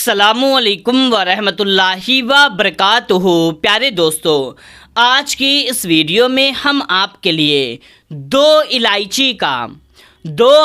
अस्सलामुअलैकुम वरहमतुल्लाहि वबरकातुहू। प्यारे दोस्तों, आज की इस वीडियो में हम आपके लिए दो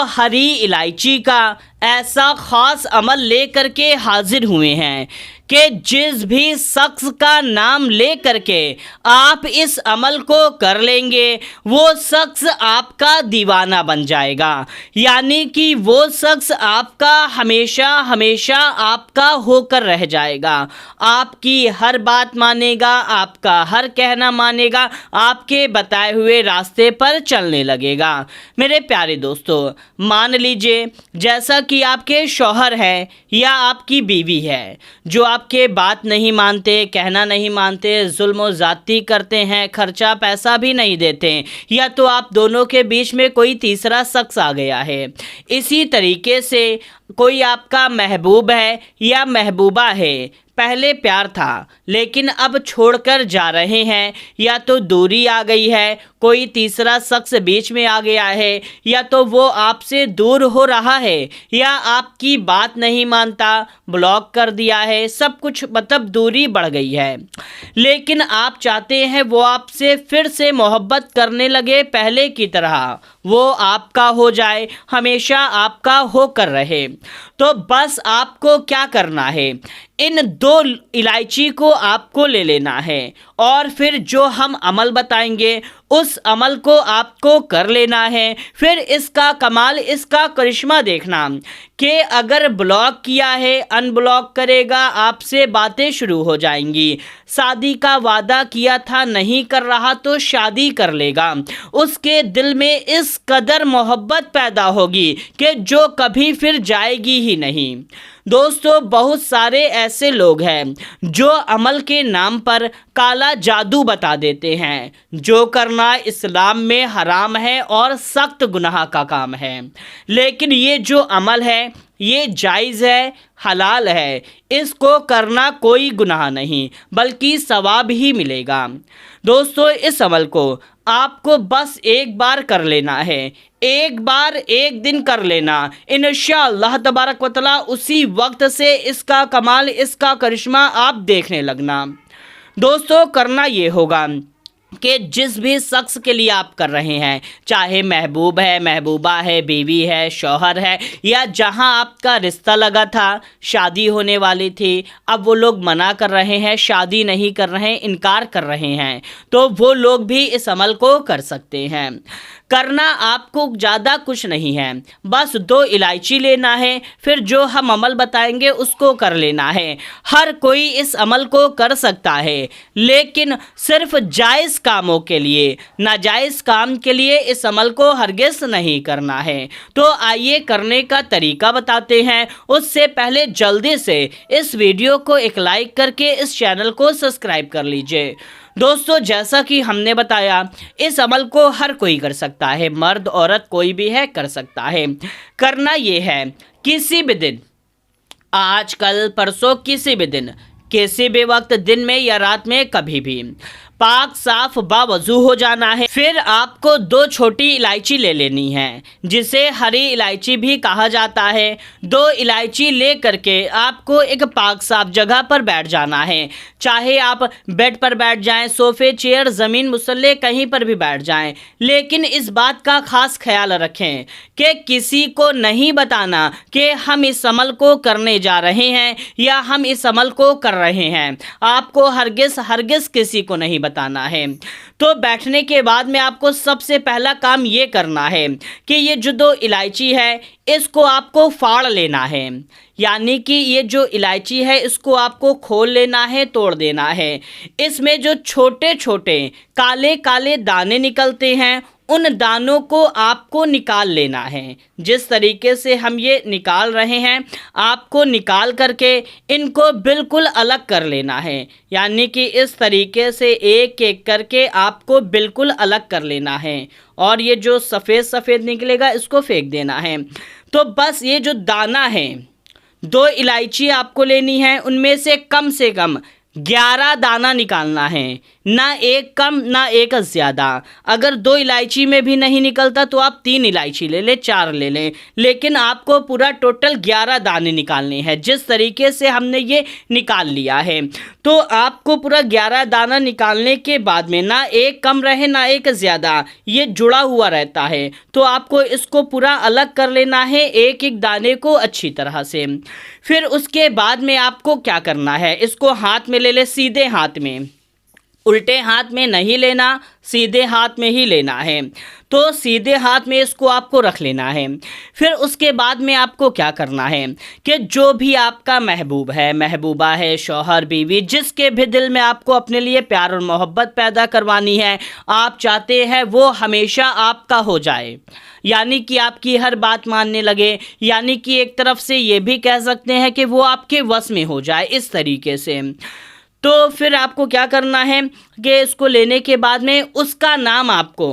हरी इलायची का ऐसा ख़ास अमल लेकर के हाजिर हुए हैं कि जिस भी शख्स का नाम ले करके आप इस अमल को कर लेंगे वो शख्स आपका दीवाना बन जाएगा। यानी कि वो शख्स आपका हमेशा हमेशा आपका होकर रह जाएगा। आपकी हर बात मानेगा, आपका हर कहना मानेगा, आपके बताए हुए रास्ते पर चलने लगेगा। मेरे प्यारे दोस्तों, मान लीजिए जैसा कि आपके शौहर हैं या आपकी बीवी है जो आपके बात नहीं मानते, कहना नहीं मानते, जुल्म ज़्यादती करते हैं, खर्चा पैसा भी नहीं देते, या तो आप दोनों के बीच में कोई तीसरा शख्स आ गया है। इसी तरीके से कोई आपका महबूब है या महबूबा है, पहले प्यार था लेकिन अब छोड़कर जा रहे हैं, या तो दूरी आ गई है, कोई तीसरा शख्स बीच में आ गया है, या तो वो आपसे दूर हो रहा है, या आपकी बात नहीं मानता, ब्लॉक कर दिया है, सब कुछ मतलब दूरी बढ़ गई है। लेकिन आप चाहते हैं वो आपसे फिर से मोहब्बत करने लगे पहले की तरह, वो आपका हो जाए, हमेशा आपका होकर रहे। तो बस आपको क्या करना है, इन दो इलायची को आपको ले लेना है और फिर जो हम अमल बताएंगे उस अमल को आपको कर लेना है। फिर इसका कमाल, इसका करिश्मा देखना कि अगर ब्लॉक किया है, अनब्लॉक करेगा, आपसे बातें शुरू हो जाएंगी। शादी का वादा किया था, नहीं कर रहा तो शादी कर लेगा। उसके दिल में इस कदर मोहब्बत पैदा होगी कि जो कभी फिर जाएगी ही नहीं। दोस्तों, बहुत सारे ऐसे लोग हैं जो अमल के नाम पर काला जादू बता देते हैं, जो करना इस्लाम में हराम है और सख्त गुनाह का काम है। लेकिन ये जो अमल है ये जायज़ है, हलाल है, इसको करना कोई गुनाह नहीं बल्कि सवाब ही मिलेगा। दोस्तों, इस अमल को आपको बस एक बार कर लेना है, एक बार एक दिन कर लेना, इंशाअल्लाह तबारक व तआला उसी वक्त से इसका कमाल, इसका करिश्मा आप देखने लगना। दोस्तों, करना ये होगा कि जिस भी शख्स के लिए आप कर रहे हैं, चाहे महबूब है, महबूबा है, बीवी है, शौहर है, या जहां आपका रिश्ता लगा था, शादी होने वाली थी, अब वो लोग मना कर रहे हैं, शादी नहीं कर रहे हैं, इनकार कर रहे हैं, तो वो लोग भी इस अमल को कर सकते हैं। करना आपको ज़्यादा कुछ नहीं है, बस दो इलायची लेना है, फिर जो हम अमल बताएंगे उसको कर लेना है। हर कोई इस अमल को कर सकता है, लेकिन सिर्फ जायज़ कामों के लिए, नाजायज़ काम के लिए इस अमल को हरगिज़ नहीं करना है। तो आइए करने का तरीका बताते हैं। उससे पहले जल्दी से इस वीडियो को एक लाइक करके इस चैनल को सब्सक्राइब कर लीजिए। दोस्तों, जैसा कि हमने बताया, इस अमल को हर कोई कर सकता है, मर्द औरत कोई भी है कर सकता है। करना ये है, किसी भी दिन, आज कल परसों, किसी भी दिन, किसी भी वक्त, दिन में या रात में, कभी भी पाक साफ बावजू हो जाना है। फिर आपको दो छोटी इलायची ले लेनी है, जिसे हरी इलायची भी कहा जाता है। दो इलायची ले करके आपको एक पाक साफ जगह पर बैठ जाना है, चाहे आप बेड पर बैठ जाएं, सोफे, चेयर, ज़मीन, मुसल्ले, कहीं पर भी बैठ जाएं। लेकिन इस बात का खास ख्याल रखें कि किसी को नहीं बताना कि हम इस अमल को करने जा रहे हैं या हम इस अमल को कर रहे हैं। आपको हरगिज़ किसी को नहीं बताना है। तो बैठने के बाद में आपको सबसे पहला काम ये करना है कि ये जो दो इलायची है इसको आपको फाड़ लेना है। यानी कि ये जो इलायची है इसको आपको खोल लेना है, तोड़ देना है। इसमें जो छोटे छोटे काले काले दाने निकलते हैं उन दानों को आपको निकाल लेना है। जिस तरीके से हम ये निकाल रहे हैं, आपको निकाल करके इनको बिल्कुल अलग कर लेना है। यानी कि इस तरीके से एक एक करके आपको बिल्कुल अलग कर लेना है और ये जो सफ़ेद सफ़ेद निकलेगा इसको फेंक देना है। तो बस ये जो दाना है, दो इलायची आपको लेनी है, उनमें से कम 11 दाना निकालना है। ना एक कम ना एक ज़्यादा। अगर 2 इलायची में भी नहीं निकलता तो आप 3 इलायची ले लें, 4 ले लें, लेकिन आपको पूरा टोटल 11 दाने निकालने हैं। जिस तरीके से हमने ये निकाल लिया है, तो आपको पूरा 11 दाना निकालने के बाद में ना एक कम रहे ना एक ज़्यादा, ये जुड़ा हुआ रहता है। तो आपको इसको पूरा अलग कर लेना है, एक एक दाने को अच्छी तरह से। फिर उसके बाद में आपको क्या करना है, इसको हाथ में ले ले, सीधे हाथ में, उल्टे हाथ में नहीं लेना, सीधे हाथ में ही लेना है। तो सीधे हाथ में इसको आपको रख लेना है। फिर उसके बाद में आपको क्या करना है कि जो भी आपका महबूब है, महबूबा है, शौहर, बीवी, जिसके भी दिल में आपको अपने लिए प्यार और मोहब्बत पैदा करवानी है, आप चाहते हैं वो हमेशा आपका हो जाए, यानी कि आपकी हर बात मानने लगे, यानी कि एक तरफ से ये भी कह सकते हैं कि वो आपके वश में हो जाए, इस तरीके से। तो फिर आपको क्या करना है कि इसको लेने के बाद में उसका नाम आपको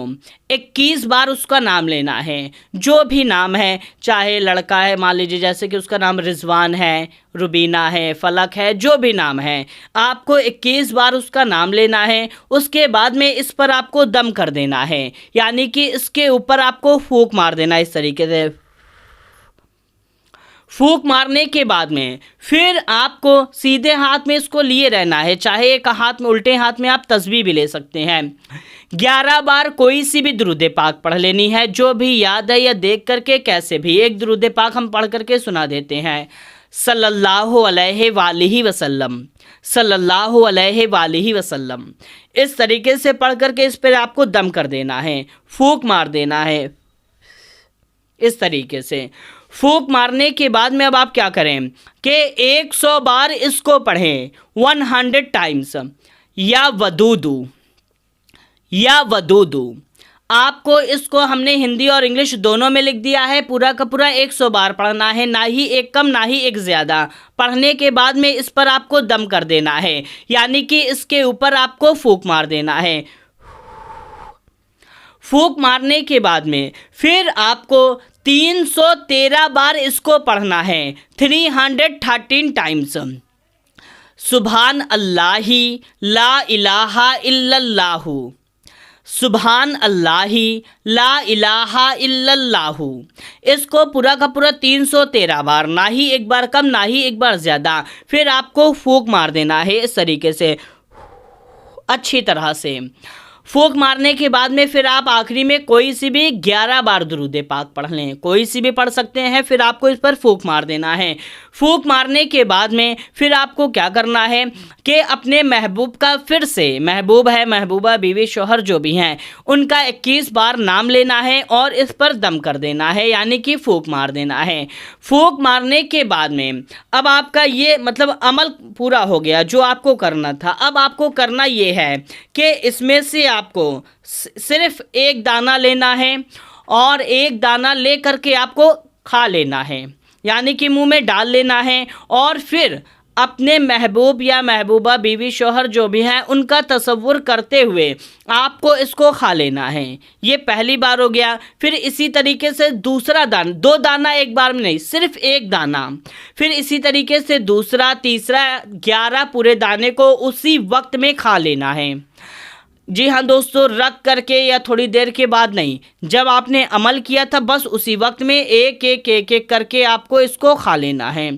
21 बार उसका नाम लेना है। जो भी नाम है, चाहे लड़का है, मान लीजिए जैसे कि उसका नाम रिजवान है, रुबीना है, फलक है, जो भी नाम है, आपको 21 बार उसका नाम लेना है। उसके बाद में इस पर आपको दम कर देना है, यानी कि इसके ऊपर आपको फूंक मार देना, इस तरीके से। फूंक मारने के बाद में फिर आपको सीधे हाथ में इसको लिए रहना है, चाहे एक हाथ में, उल्टे हाथ में आप तस्बीह भी ले सकते हैं। 11 बार कोई सी भी दुरूद पाक पढ़ लेनी है, जो भी याद है या देख करके कैसे भी। एक दुरूद पाक हम पढ़ करके सुना देते हैं, सल्लल्लाहु अलैहि वसल्लम, सल्लल्लाहु अलैहि वसल्लम। इस तरीके से पढ़ करके इस पर आपको दम कर देना है, फूंक मार देना है, इस तरीके से। फूंक मारने के बाद में अब आप क्या करें कि 100 बार इसको पढ़ें, 100 टाइम्स, या वदूदू, या वदूदू। आपको इसको हमने हिंदी और इंग्लिश दोनों में लिख दिया है। पूरा का पूरा 100 बार पढ़ना है, ना ही एक कम ना ही एक ज़्यादा। पढ़ने के बाद में इस पर आपको दम कर देना है, यानी कि इसके ऊपर आपको फूंक मार देना है। फूंक मारने के बाद में फिर आपको 313 बार इसको पढ़ना है, 313 टाइम्स। सुभान अल्लाही ला इलाहा इल्लल्लाहु, सुभान अल्लाही ला इलाहा इल्लल्लाहु। इसको पूरा का पूरा 313 बार, ना ही एक बार कम ना ही एक बार ज़्यादा। फिर आपको फूंक मार देना है इस तरीके से, अच्छी तरह से। फूंक मारने के बाद में फिर आप आखिरी में कोई सी भी 11 बार दुरूद पाक पढ़ लें, कोई सी भी पढ़ सकते हैं। फिर आपको इस पर फूंक मार देना है। फूंक मारने के बाद में फिर आपको क्या करना है कि अपने महबूब का फिर से, महबूब है, महबूबा, बीवी, शौहर जो भी हैं, उनका 21 बार नाम लेना है और इस पर दम कर देना है, यानी कि फूंक मार देना है। फूंक मारने के बाद में अब आपका ये मतलब अमल पूरा हो गया जो आपको करना था। अब आपको करना ये है कि इसमें से आपको सिर्फ एक दाना लेना है और एक दाना ले करके आपको खा लेना है, यानी कि मुंह में डाल लेना है। और फिर अपने महबूब या महबूबा, बीवी, शौहर जो भी हैं, उनका तसव्वुर करते हुए आपको इसको खा लेना है। ये पहली बार हो गया। फिर इसी तरीके से दूसरा दाना, 2 दाना एक बार में नहीं, सिर्फ एक दाना। फिर इसी तरीके से दूसरा, तीसरा, 11 पूरे दाने को उसी वक्त में खा लेना है। जी हाँ दोस्तों, रख करके या थोड़ी देर के बाद नहीं, जब आपने अमल किया था बस उसी वक्त में एक एक एक एक करके आपको इसको खा लेना है।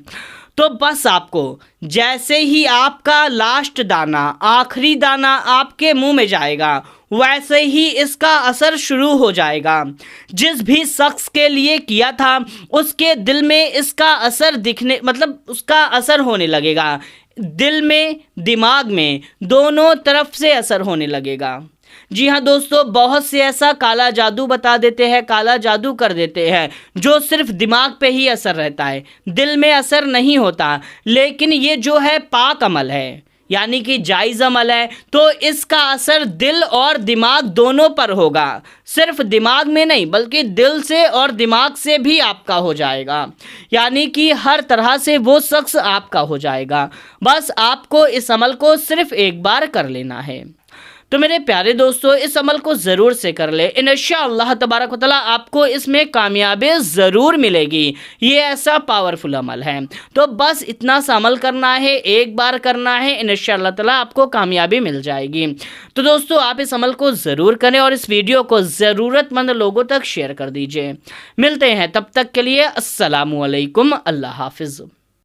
तो बस आपको जैसे ही आपका लास्ट दाना, आखिरी दाना आपके मुंह में जाएगा, वैसे ही इसका असर शुरू हो जाएगा। जिस भी शख्स के लिए किया था उसके दिल में इसका असर दिखने, मतलब उसका असर होने लगेगा। दिल में, दिमाग में, दोनों तरफ से असर होने लगेगा। जी हाँ दोस्तों, बहुत से ऐसा काला जादू बता देते हैं, काला जादू कर देते हैं, जो सिर्फ दिमाग पे ही असर रहता है, दिल में असर नहीं होता। लेकिन ये जो है पाक अमल है, यानी कि जायज़ अमल है, तो इसका असर दिल और दिमाग दोनों पर होगा। सिर्फ दिमाग में नहीं बल्कि दिल से और दिमाग से भी आपका हो जाएगा, यानी कि हर तरह से वो शख्स आपका हो जाएगा। बस आपको इस अमल को सिर्फ एक बार कर लेना है। तो मेरे प्यारे दोस्तों, इस अमल को ज़रूर से कर ले, इंशाअल्लाह तबारक व तआला आपको इसमें कामयाबी ज़रूर मिलेगी। ये ऐसा पावरफुल अमल है। तो बस इतना सा अमल करना है, एक बार करना है, इंशाअल्लाह ताला आपको कामयाबी मिल जाएगी। तो दोस्तों, आप इस अमल को ज़रूर करें और इस वीडियो को ज़रूरतमंद लोगों तक शेयर कर दीजिए। मिलते हैं, तब तक के लिए अस्सलामु अलैकुम, अल्लाह हाफ़िज़।